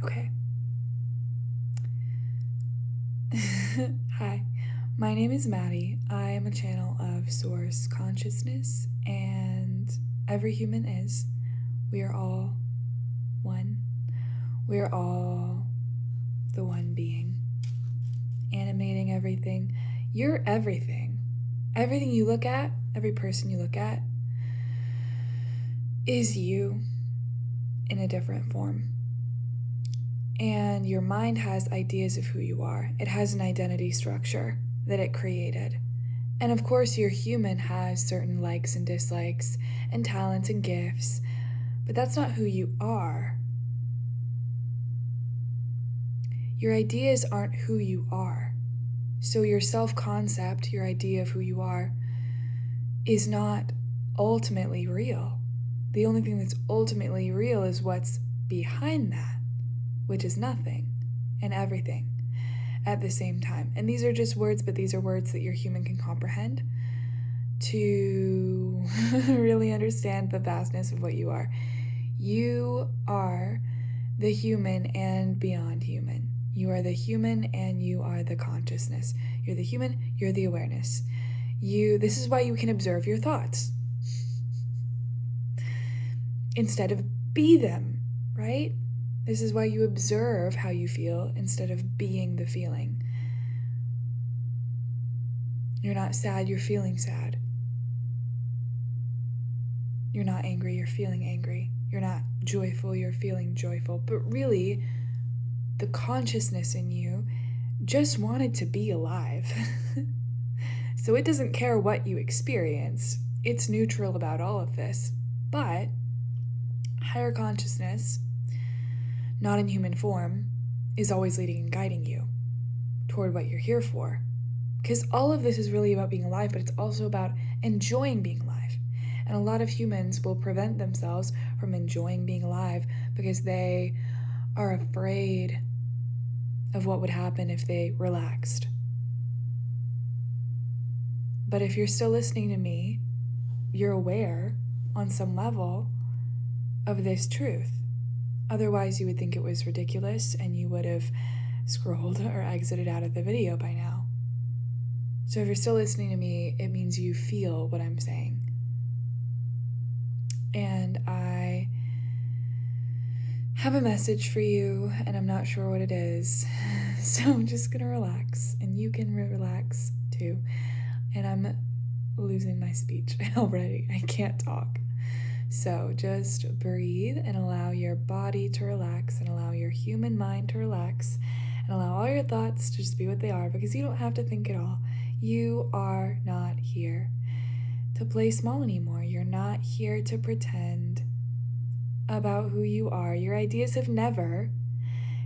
Okay. Hi, my name is Maddie. I am a channel of Source Consciousness, and every human is. We are all one. We are all the one being, animating everything. You're everything. Everything you look at, every person you look at, is you in a different form. And your mind has ideas of who you are. It has an identity structure that it created. And of course, your human has certain likes and dislikes and talents and gifts, but that's not who you are. Your ideas aren't who you are. So your self-concept, your idea of who you are, is not ultimately real. The only thing that's ultimately real is what's behind that, which is nothing and everything at the same time. And these are just words, but these are words that your human can comprehend to really understand the vastness of what you are. You are the human and beyond human. You are the human and you are the consciousness. You're the human, you're the awareness. This is why you can observe your thoughts instead of be them, right? This is why you observe how you feel instead of being the feeling. You're not sad, you're feeling sad. You're not angry, you're feeling angry. You're not joyful, you're feeling joyful. But really, the consciousness in you just wanted to be alive. So it doesn't care what you experience. It's neutral about all of this. But higher consciousness, not in human form, is always leading and guiding you toward what you're here for. Because all of this is really about being alive, but it's also about enjoying being alive. And a lot of humans will prevent themselves from enjoying being alive because they are afraid of what would happen if they relaxed. But if you're still listening to me, you're aware on some level of this truth. Otherwise, you would think it was ridiculous and you would have scrolled or exited out of the video by now. So if you're still listening to me, it means you feel what I'm saying. And I have a message for you, and I'm not sure what it is. So I'm just gonna relax, and you can relax too. And I'm losing my speech already. I can't talk. So just breathe and allow your body to relax and allow your human mind to relax and allow all your thoughts to just be what they are, because you don't have to think at all. You are not here to play small anymore. You're not here to pretend about who you are. Your ideas have never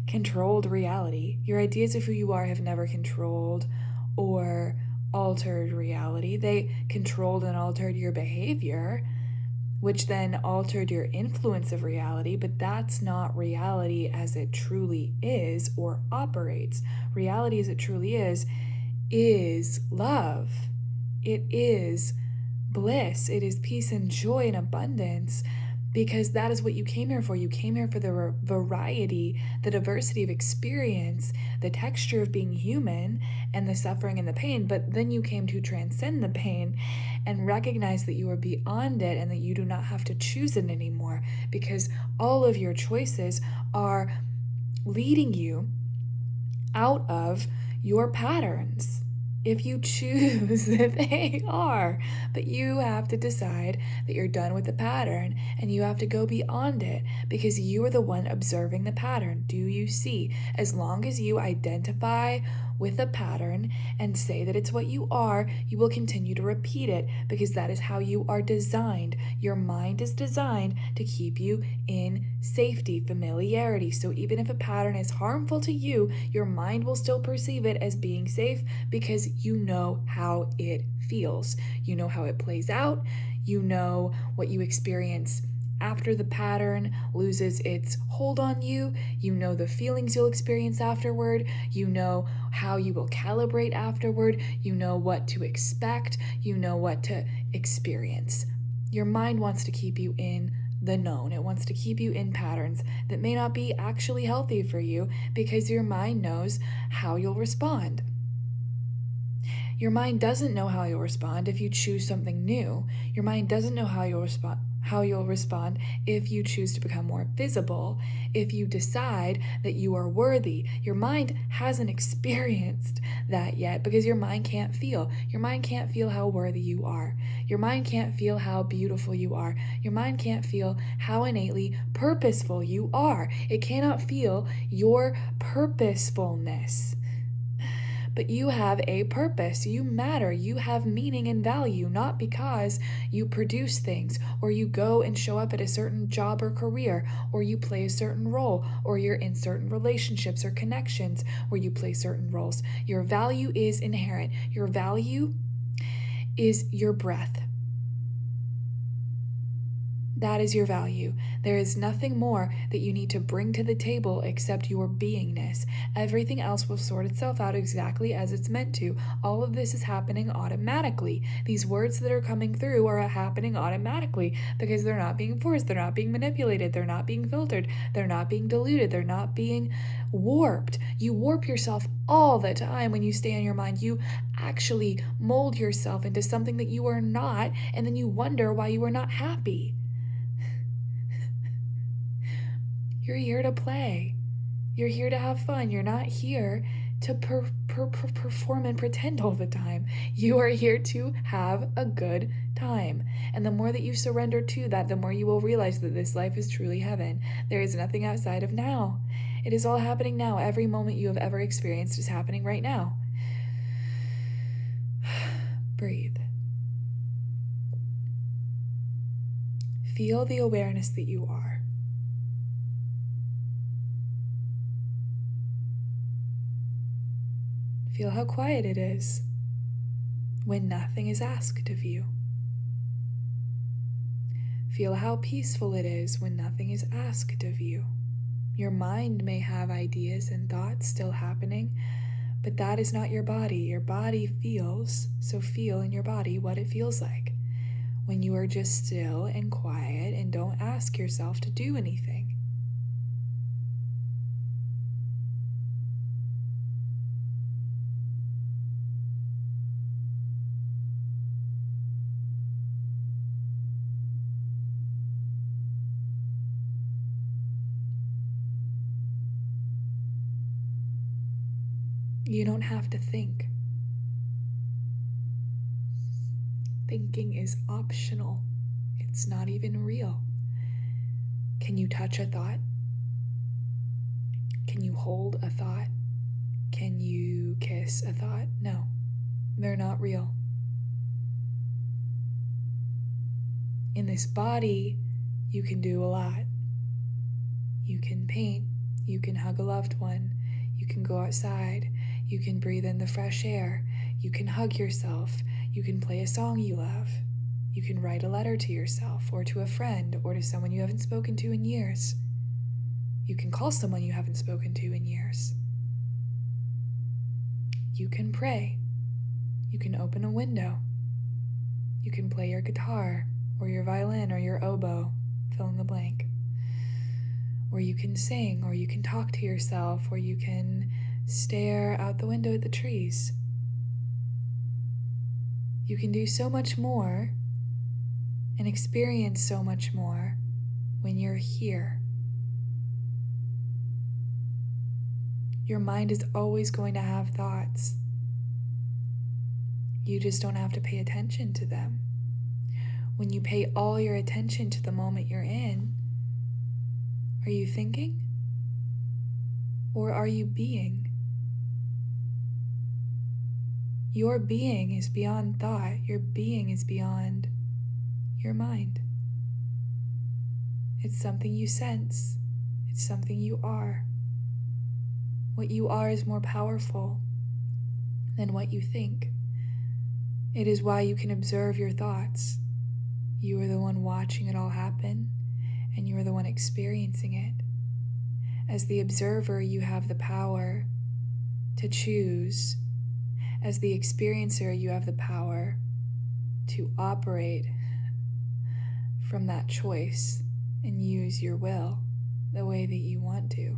controlled reality. Your ideas of who you are have never controlled or altered reality. They controlled and altered your behavior, which then altered your influence of reality, but that's not reality as it truly is or operates. Reality as it truly is love. It is bliss. It is peace and joy and abundance, because that is what you came here for. You came here for the variety, the diversity of experience, the texture of being human, and the suffering and the pain. But then you came to transcend the pain and recognize that you are beyond it and that you do not have to choose it anymore, because all of your choices are leading you out of your patterns. If you choose that they are, but you have to decide that you're done with the pattern and you have to go beyond it, because you are the one observing the pattern. Do you see? As long as you identify with a pattern and say that it's what you are, you will continue to repeat it, because that is how you are designed. Your mind is designed to keep you in safety, familiarity. So even if a pattern is harmful to you, your mind will still perceive it as being safe, because you know how it feels. You know how it plays out. You know what you experience after the pattern loses its hold on you. You know the feelings you'll experience afterward. You know how you will calibrate afterward. You know what to expect. You know what to experience. Your mind wants to keep you in the known. It wants to keep you in patterns that may not be actually healthy for you because your mind knows how you'll respond. Your mind doesn't know how you'll respond if you choose something new. Your mind doesn't know how you'll respond if you choose to become more visible, if you decide that you are worthy. Your mind hasn't experienced that yet because your mind can't feel. Your mind can't feel how worthy you are. Your mind can't feel how beautiful you are. Your mind can't feel how innately purposeful you are. It cannot feel your purposefulness. But you have a purpose. You matter. You have meaning and value, not because you produce things or you go and show up at a certain job or career or you play a certain role or you're in certain relationships or connections where you play certain roles. Your value is inherent. Your value is your breath. That is your value. There is nothing more that you need to bring to the table except your beingness. Everything else will sort itself out exactly as it's meant to. All of this is happening automatically. These words that are coming through are happening automatically because they're not being forced, they're not being manipulated, they're not being filtered, they're not being diluted, they're not being warped. You warp yourself all the time when you stay in your mind. You actually mold yourself into something that you are not, and then you wonder why you are not happy. You're here to play. You're here to have fun. You're not here to perform and pretend all the time. You are here to have a good time. And the more that you surrender to that, the more you will realize that this life is truly heaven. There is nothing outside of now. It is all happening now. Every moment you have ever experienced is happening right now. Breathe. Feel the awareness that you are. Feel how quiet it is when nothing is asked of you. Feel how peaceful it is when nothing is asked of you. Your mind may have ideas and thoughts still happening, but that is not your body. Your body feels, so feel in your body what it feels like when you are just still and quiet and don't ask yourself to do anything. You don't have to think. Thinking is optional. It's not even real. Can you touch a thought? Can you hold a thought? Can you kiss a thought? No, they're not real. In this body, you can do a lot. You can paint. You can hug a loved one. You can go outside. You can breathe in the fresh air. You can hug yourself. You can play a song you love. You can write a letter to yourself or to a friend or to someone you haven't spoken to in years. You can call someone you haven't spoken to in years. You can pray. You can open a window. You can play your guitar or your violin or your oboe, fill in the blank. Or you can sing, or you can talk to yourself, or you can stare out the window at the trees. You can do so much more and experience so much more when you're here. Your mind is always going to have thoughts. You just don't have to pay attention to them. When you pay all your attention to the moment you're in, are you thinking? Or are you being? Your being is beyond thought. Your being is beyond your mind. It's something you sense. It's something you are. What you are is more powerful than what you think. It is why you can observe your thoughts. You are the one watching it all happen, and you are the one experiencing it. As the observer, you have the power to choose. As the experiencer, you have the power to operate from that choice. and use your will the way that you want to.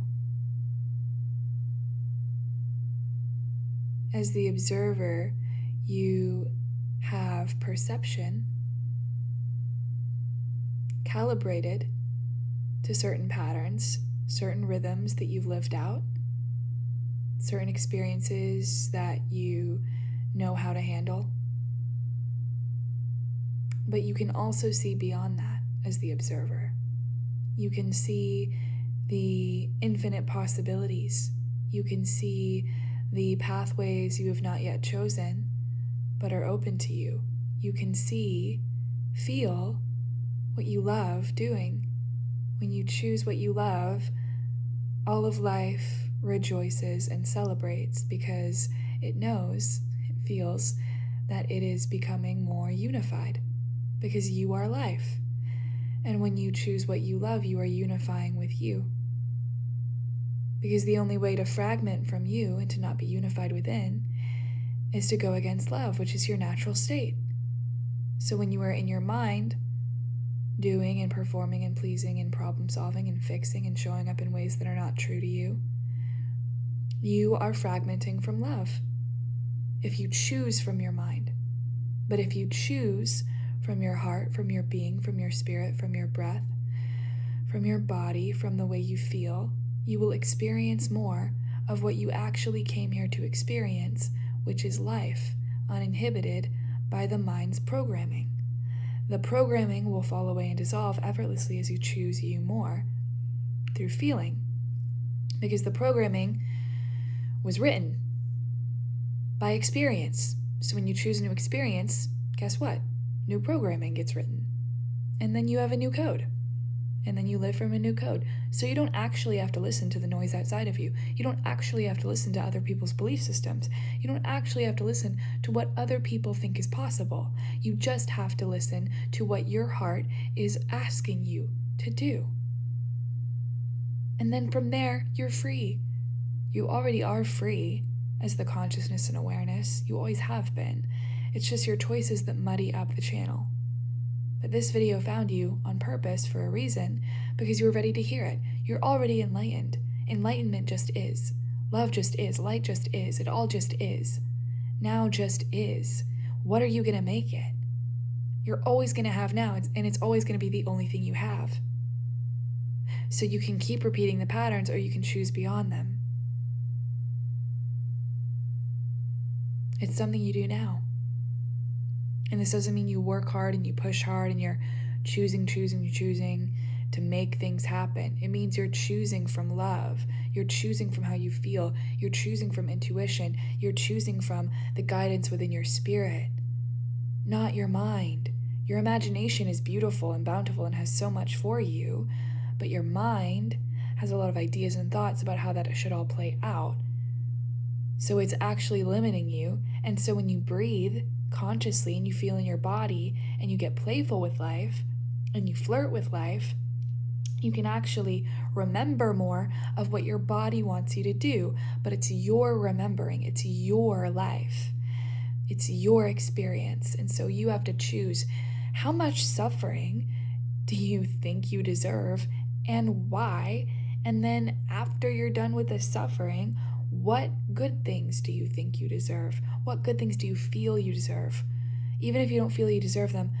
As the observer, you have perception calibrated to certain patterns, certain rhythms that you've lived out, certain experiences that you know how to handle. But you can also see beyond that as the observer. You can see the infinite possibilities. You can see the pathways you have not yet chosen, but are open to you. You can see, feel what you love doing. When you choose what you love, all of life rejoices and celebrates because it knows, it feels that it is becoming more unified because you are life. And when you choose what you love, you are unifying with you. Because the only way to fragment from you and to not be unified within is to go against love, which is your natural state. So when you are in your mind, doing and performing and pleasing and problem solving and fixing and showing up in ways that are not true to you, you are fragmenting from love. If you choose from your mind. But if you choose from your heart, from your being, from your spirit, from your breath, from your body, from the way you feel, you will experience more of what you actually came here to experience, which is life, uninhibited by the mind's programming. The programming will fall away and dissolve effortlessly as you choose you more through feeling. Because the programming was written by experience. So when you choose a new experience, guess what? New programming gets written. And then you have a new code. And then you live from a new code. So you don't actually have to listen to the noise outside of you. You don't actually have to listen to other people's belief systems. You don't actually have to listen to what other people think is possible. You just have to listen to what your heart is asking you to do. And then from there, you're free. You already are free as the consciousness and awareness. You always have been. It's just your choices that muddy up the channel. But this video found you on purpose for a reason, because you were ready to hear it. You're already enlightened. Enlightenment just is. Love just is. Light just is. It all just is. Now just is. What are you going to make it? You're always going to have now, and it's always going to be the only thing you have. So you can keep repeating the patterns, or you can choose beyond them. It's something you do now. And this doesn't mean you work hard and you push hard and you're choosing to make things happen. It means you're choosing from love. You're choosing from how you feel. You're choosing from intuition. You're choosing from the guidance within your spirit, not your mind. Your imagination is beautiful and bountiful and has so much for you, but your mind has a lot of ideas and thoughts about how that should all play out. So it's actually limiting you. And so when you breathe consciously and you feel in your body and you get playful with life and you flirt with life, you can actually remember more of what your body wants you to do. But it's your remembering. It's your life. It's your experience. And so you have to choose, how much suffering do you think you deserve and why? And then after you're done with the suffering, what good things do you think you deserve? What good things do you feel you deserve? Even if you don't feel you deserve them,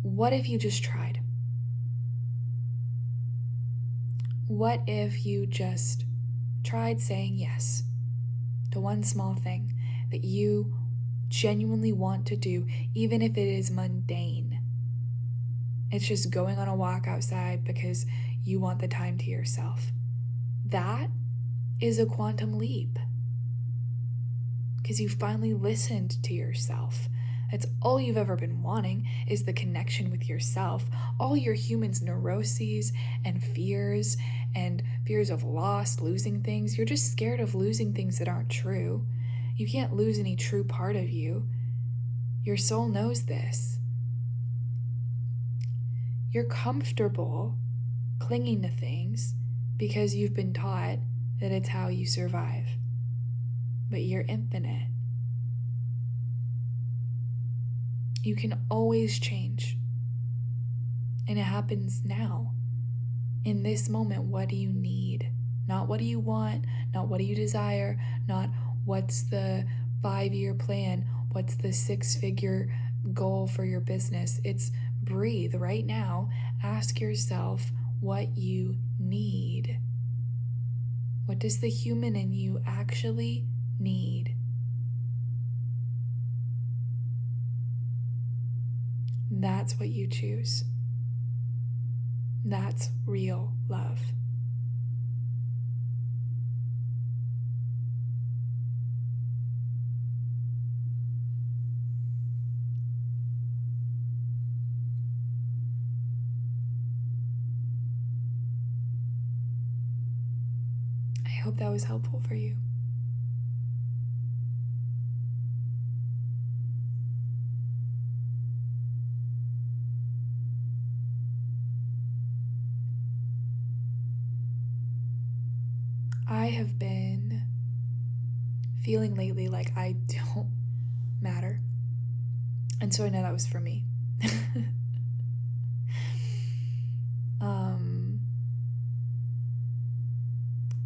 what if you just tried? What if you just tried saying yes to one small thing that you genuinely want to do, even if it is mundane? It's just going on a walk outside because you want the time to yourself. That is a quantum leap, because you finally listened to yourself. That's all you've ever been wanting, is the connection with yourself. All your humans' neuroses and fears of loss, losing things, you're just scared of losing things that aren't true. You can't lose any true part of you. Your soul knows this. You're comfortable clinging to things because you've been taught that it's how you survive. But you're infinite. You can always change. And it happens now. In this moment, what do you need? Not what do you want, not what do you desire, not what's the 5-year plan, what's the 6-figure goal for your business. It's breathe right now. Ask yourself what you need. What does the human in you actually need? That's what you choose. That's real love. I hope that was helpful for you. I have been feeling lately like I don't matter. And so I know that was for me.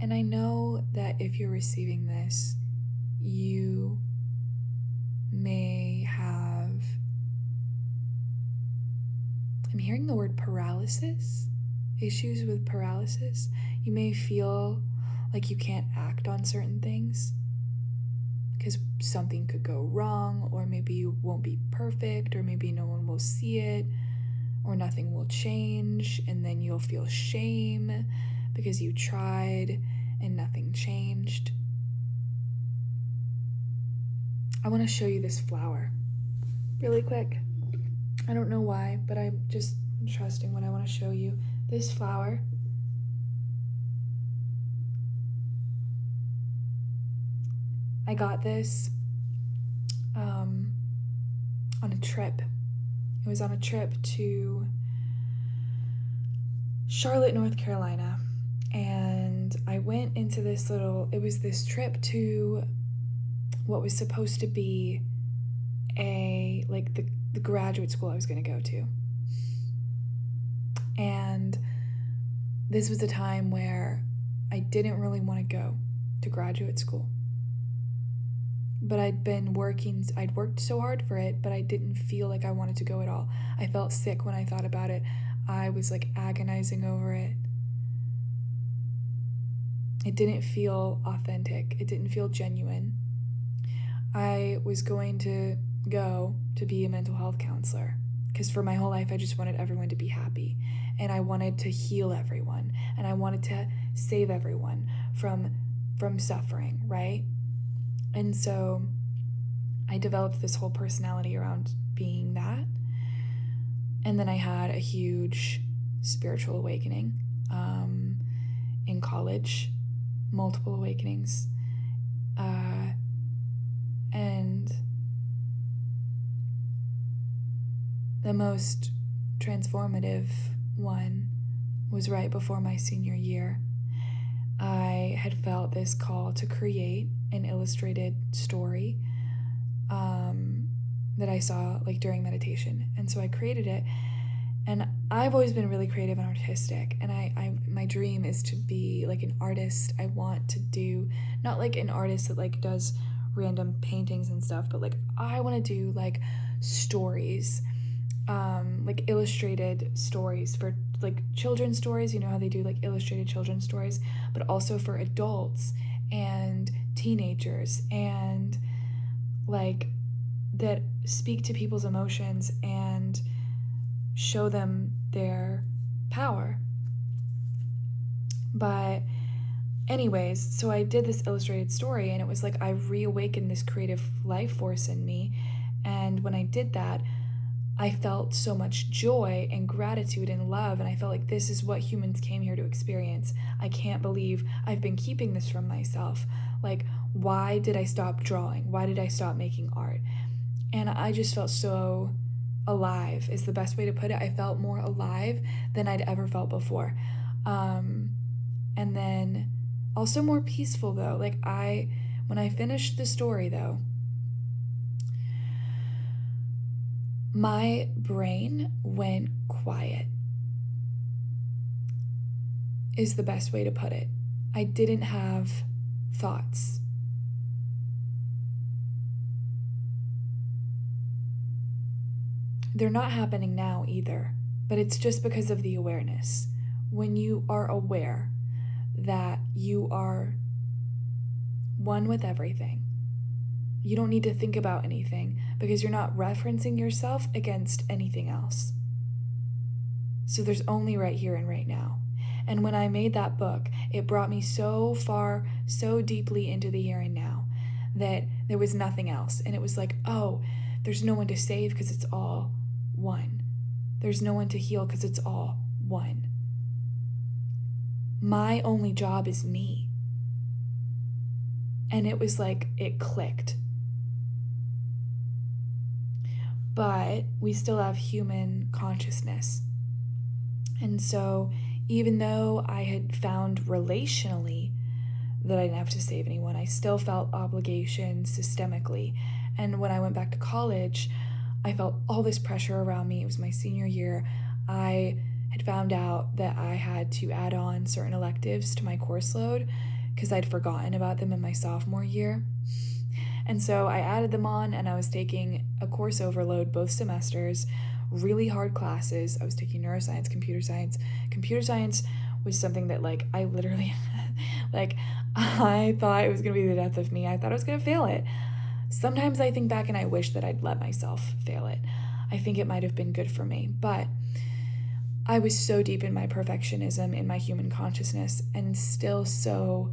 And I know that if you're receiving this, you may have, I'm hearing the word paralysis, issues with paralysis. You may feel like you can't act on certain things because something could go wrong, or maybe you won't be perfect, or maybe no one will see it, or nothing will change, and then you'll feel shame because you tried and nothing changed. I want to show you this flower really quick. I don't know why, but I'm just trusting what I want to show you. This flower, I got this on a trip. It was on a trip to Charlotte, North Carolina. And I went into this this trip to what was supposed to be the graduate school I was going to go to. And this was a time where I didn't really want to go to graduate school. But I'd worked so hard for it, but I didn't feel like I wanted to go at all. I felt sick when I thought about it. I was like agonizing over it. It didn't feel authentic. It didn't feel genuine. I was going to go to be a mental health counselor because for my whole life I just wanted everyone to be happy, and I wanted to heal everyone, and I wanted to save everyone from suffering, right? And so I developed this whole personality around being that. And then I had a huge spiritual awakening in college, multiple awakenings. And the most transformative one was right before my senior year. I had felt this call to create an illustrated story that I saw during meditation. And so I created it. And I've always been really creative and artistic. And my dream is to be an artist. I want to do, not an artist that does random paintings and stuff, but I want to do stories, illustrated stories for children's stories. You know how they do illustrated children's stories, but also for adults and teenagers, and that speak to people's emotions and show them their power. But anyways, so I did this illustrated story, and it was I reawakened this creative life force in me. And when I did that, I felt so much joy and gratitude and love, and I felt like this is what humans came here to experience. I can't believe I've been keeping this from myself. Why did I stop drawing? Why did I stop making art? And I just felt so alive is the best way to put it. I felt more alive than I'd ever felt before. And then also more peaceful though. When I finished the story though, my brain went quiet. is the best way to put it. I didn't have thoughts. They're not happening now either, but it's just because of the awareness. When you are aware that you are one with everything, you don't need to think about anything because you're not referencing yourself against anything else. So there's only right here and right now. And when I made that book, it brought me so far, so deeply into the here and now that there was nothing else. And it was like, oh, there's no one to save because it's all one. There's no one to heal because it's all one. My only job is me. And it was like, it clicked. But we still have human consciousness. And so even though I had found relationally that I didn't have to save anyone, I still felt obligation systemically. And when I went back to college, I felt all this pressure around me. It was my senior year. I had found out that I had to add on certain electives to my course load because I'd forgotten about them in my sophomore year. And so I added them on, and I was taking a course overload both semesters, really hard classes. I was taking neuroscience, computer science. Computer science was something that I literally, I thought it was going to be the death of me. I thought I was going to fail it. Sometimes I think back and I wish that I'd let myself fail it. I think it might have been good for me, but I was so deep in my perfectionism, in my human consciousness, and still so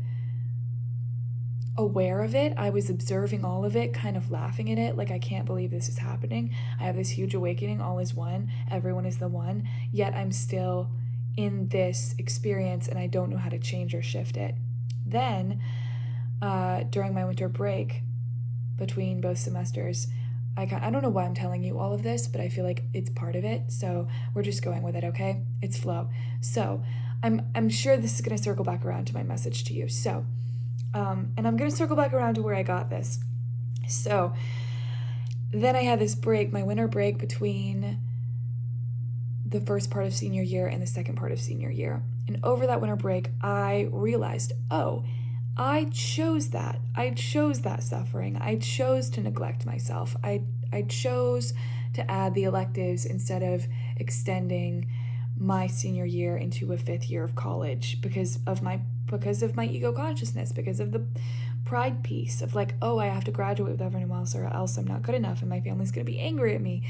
aware of it. I was observing all of it, kind of laughing at it, like, I can't believe this is happening. I have this huge awakening, all is one, everyone is the one, yet I'm still in this experience and I don't know how to change or shift it. Then, during my winter break, between both semesters, I don't know why I'm telling you all of this, but I feel like it's part of it, so we're just going with it, okay? It's flow. So, I'm sure this is going to circle back around to my message to you. So, and I'm going to circle back around to where I got this. So then I had this break, my winter break between the first part of senior year and the second part of senior year. And over that winter break, I realized, oh, I chose that. I chose that suffering. I chose to neglect myself. I chose to add the electives instead of extending my senior year into a fifth year of college because of my ego consciousness, because of the pride piece of oh, I have to graduate with everyone else or else I'm not good enough and my family's going to be angry at me,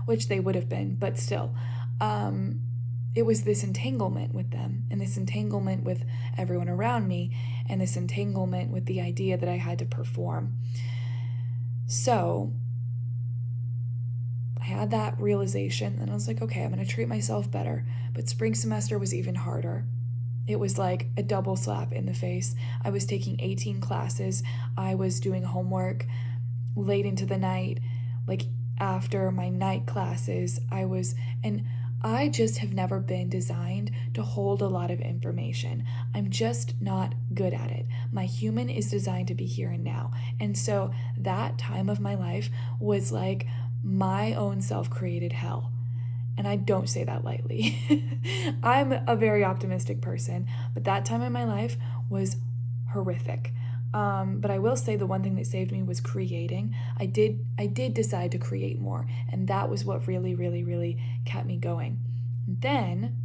which they would have been, but still. It was this entanglement with them and this entanglement with everyone around me and this entanglement with the idea that I had to perform. So I had that realization and I was like, okay, I'm going to treat myself better. But spring semester was even harder. It was like a double slap in the face. I was taking 18 classes. I was doing homework late into the night, after my night classes. I just have never been designed to hold a lot of information. I'm just not good at it. My human is designed to be here and now. And so that time of my life was like my own self-created hell. And I don't say that lightly. I'm a very optimistic person, but that time in my life was horrific. But I will say the one thing that saved me was creating. I did decide to create more, and that was what really, really, really kept me going. Then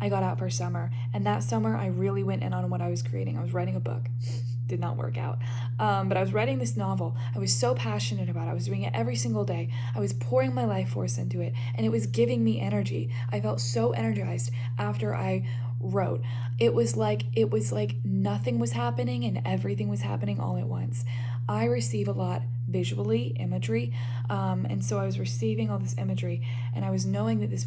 I got out for summer, and that summer I really went in on what I was creating. I was writing a book. Did not work out. But I was writing this novel. I was so passionate about it. I was doing it every single day. I was pouring my life force into it, and it was giving me energy. I felt so energized after I wrote. It was like nothing was happening and everything was happening all at once. I receive a lot visually, imagery, and so I was receiving all this imagery, and I was knowing that this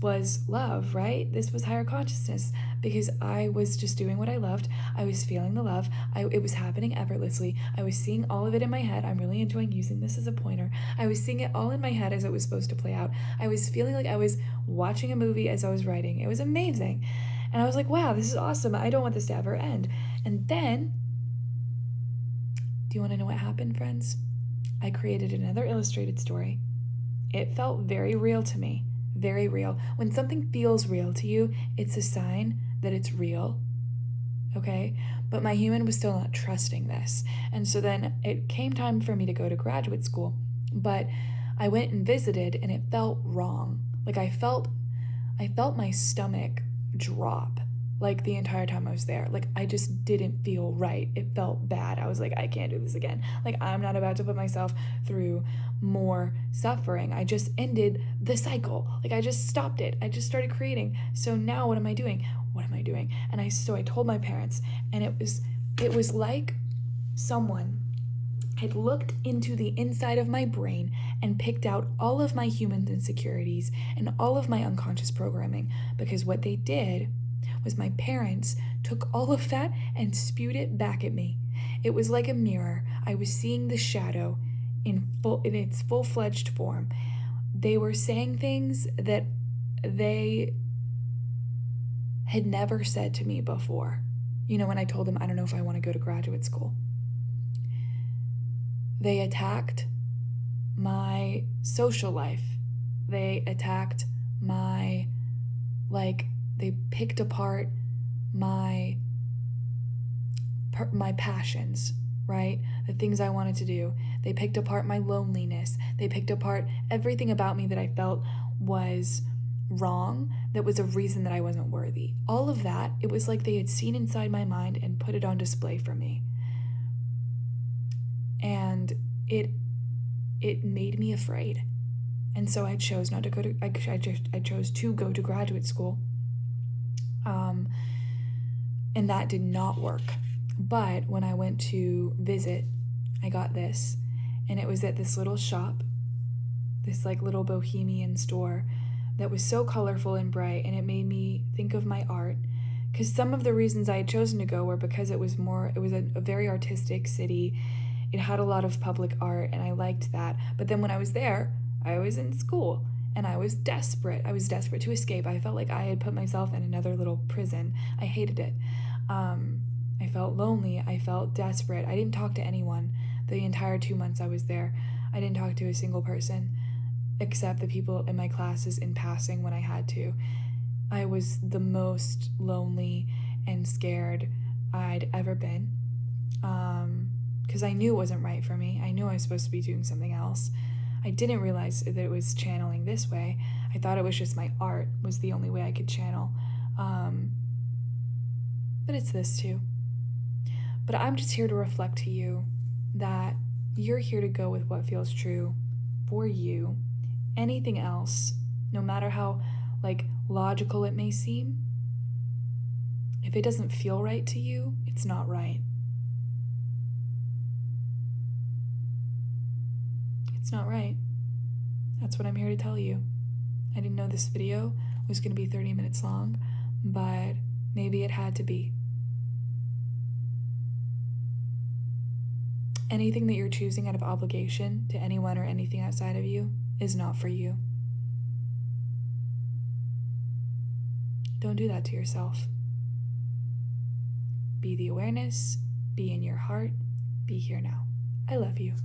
was love, right? This was higher consciousness, because I was just doing what I loved. I was feeling the love. It was happening effortlessly. I was seeing all of it in my head. I'm really enjoying using this as a pointer. I was seeing it all in my head as it was supposed to play out. I was feeling like I was watching a movie as I was writing. It was amazing. And I was like, wow, this is awesome. I don't want this to ever end. And then, do you want to know what happened, friends? I created another illustrated story. It felt very real to me. very real. When something feels real to you, it's a sign that it's real, okay? But my human was still not trusting this. And so then it came time for me to go to graduate school. But I went and visited, and it felt wrong. Like I felt my stomach drop like the entire time I was there. Like I just didn't feel right. It felt bad. I was like, I can't do this again. Like I'm not about to put myself through more suffering. I just ended the cycle. Like I just stopped it. I just started creating. So now what am I doing? What am I doing? And I told my parents, and it was like someone had looked into the inside of my brain and picked out all of my human insecurities and all of my unconscious programming, because what they did was my parents took all of that and spewed it back at me. It was like a mirror. I was seeing the shadow in its full-fledged form. They were saying things that they had never said to me before. You know, when I told them I don't know if I want to go to graduate school. They attacked my social life. They attacked my, they picked apart my passions, right? The things I wanted to do. They picked apart my loneliness. They picked apart everything about me that I felt was wrong, that was a reason that I wasn't worthy. All of that, it was like they had seen inside my mind and put it on display for me. And it made me afraid. And so I chose not to go to, I chose to go to graduate school. And that did not work. But when I went to visit, I got this, and it was at this little shop, this like little bohemian store that was so colorful and bright, and it made me think of my art. Because some of the reasons I had chosen to go were because it was a very artistic city. It had a lot of public art, and I liked that. But then when I was there, I was in school, and I was desperate. I was desperate to escape. I felt like I had put myself in another little prison. I hated it. I felt lonely. I felt desperate. I didn't talk to anyone the entire 2 months I was there. I didn't talk to a single person except the people in my classes in passing when I had to. I was the most lonely and scared I'd ever been. Because I knew it wasn't right for me. I knew I was supposed to be doing something else. I didn't realize that it was channeling this way. I thought it was just my art was the only way I could channel. But it's this too. But I'm just here to reflect to you that you're here to go with what feels true for you. Anything else, no matter how logical it may seem, if it doesn't feel right to you, it's not right. It's not right. That's what I'm here to tell you. I didn't know this video was going to be 30 minutes long, but maybe it had to be. Anything that you're choosing out of obligation to anyone or anything outside of you is not for you. Don't do that to yourself. Be the awareness, be in your heart, be here now. I love you.